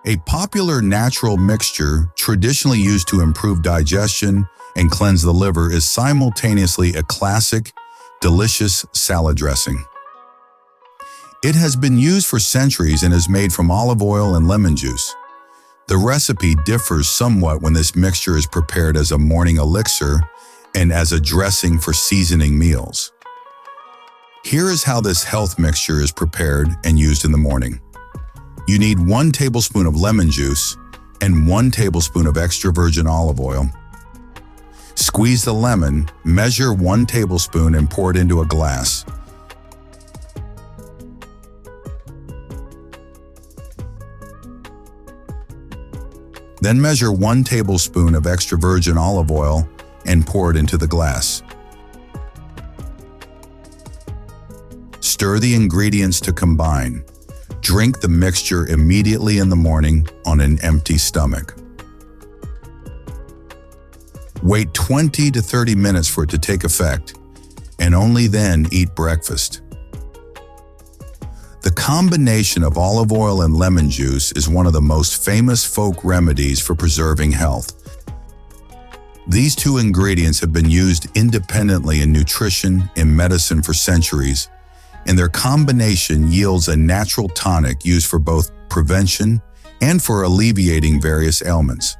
A popular natural mixture traditionally used to improve digestion and cleanse the liver is simultaneously a classic, delicious salad dressing. It has been used for centuries and is made from olive oil and lemon juice. The recipe differs somewhat when this mixture is prepared as a morning elixir and as a dressing for seasoning meals. Here is how this health mixture is prepared and used in the morning. You need 1 tablespoon of lemon juice and 1 tablespoon of extra virgin olive oil. Squeeze the lemon, measure 1 tablespoon and pour it into a glass. Then measure 1 tablespoon of extra virgin olive oil and pour it into the glass. Stir the ingredients to combine. Drink the mixture immediately in the morning on an empty stomach. Wait 20 to 30 minutes for it to take effect, and only then eat breakfast. The combination of olive oil and lemon juice is one of the most famous folk remedies for preserving health. These 2 ingredients have been used independently in nutrition and medicine for centuries, and their combination yields a natural tonic used for both prevention and for alleviating various ailments.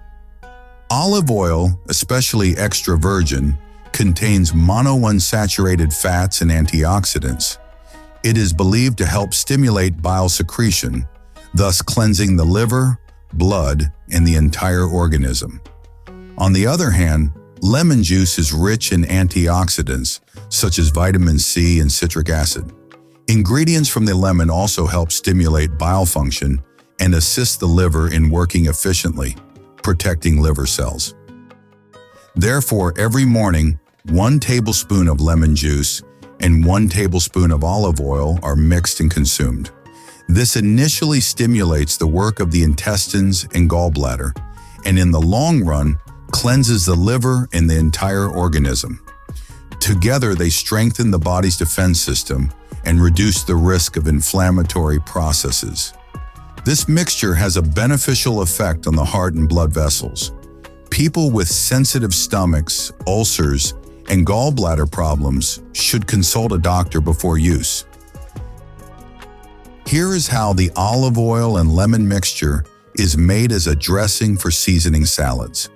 Olive oil, especially extra virgin, contains monounsaturated fats and antioxidants. It is believed to help stimulate bile secretion, thus cleansing the liver, blood, and the entire organism. On the other hand, lemon juice is rich in antioxidants, such as vitamin C and citric acid. Ingredients from the lemon also help stimulate bile function and assist the liver in working efficiently, protecting liver cells. Therefore, every morning, 1 tablespoon of lemon juice and 1 tablespoon of olive oil are mixed and consumed. This initially stimulates the work of the intestines and gallbladder, and in the long run, cleanses the liver and the entire organism. Together, they strengthen the body's defense system and reduce the risk of inflammatory processes. This mixture has a beneficial effect on the heart and blood vessels. People with sensitive stomachs, ulcers, and gallbladder problems should consult a doctor before use. Here is how the olive oil and lemon mixture is made as a dressing for seasoning salads.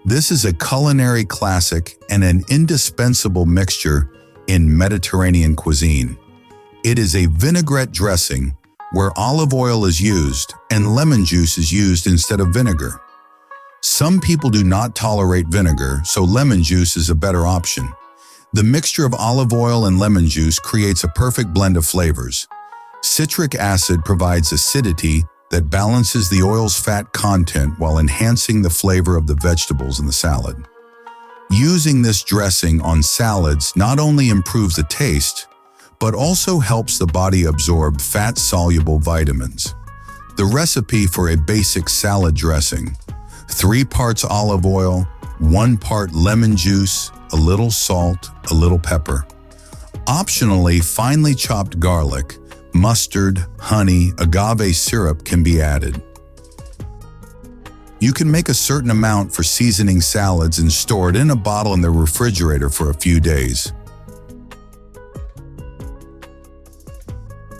This is a culinary classic and an indispensable mixture in Mediterranean cuisine. It is a vinaigrette dressing where olive oil is used and lemon juice is used instead of vinegar. Some people do not tolerate vinegar, so lemon juice is a better option. The mixture of olive oil and lemon juice creates a perfect blend of flavors. Citric acid provides acidity that balances the oil's fat content while enhancing the flavor of the vegetables in the salad. Using this dressing on salads not only improves the taste, but also helps the body absorb fat-soluble vitamins. The recipe for a basic salad dressing: 3 parts olive oil, 1 part lemon juice, a little salt, a little pepper. Optionally, finely chopped garlic, mustard, honey, agave syrup can be added. You can make a certain amount for seasoning salads and store it in a bottle in the refrigerator for a few days.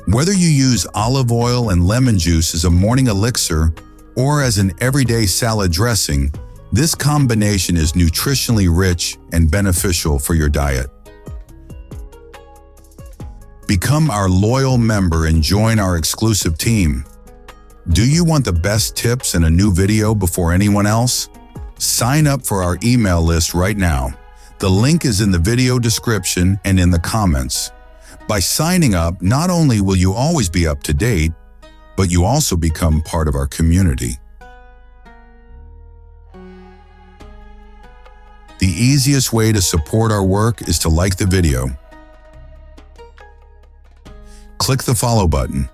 Whether you use olive oil and lemon juice as a morning elixir or as an everyday salad dressing, this combination is nutritionally rich and beneficial for your diet. Become our loyal member and join our exclusive team. Do you want the best tips and a new video before anyone else? Sign up for our email list right now. The link is in the video description and in the comments. By signing up, not only will you always be up to date, but you also become part of our community. The easiest way to support our work is to like the video. Click the follow button,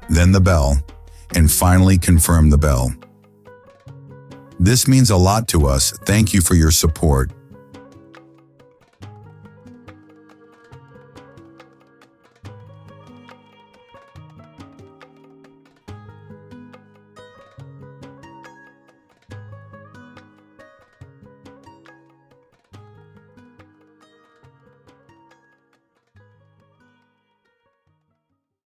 then the bell, and finally confirm the bell. This means a lot to us. Thank you for your support.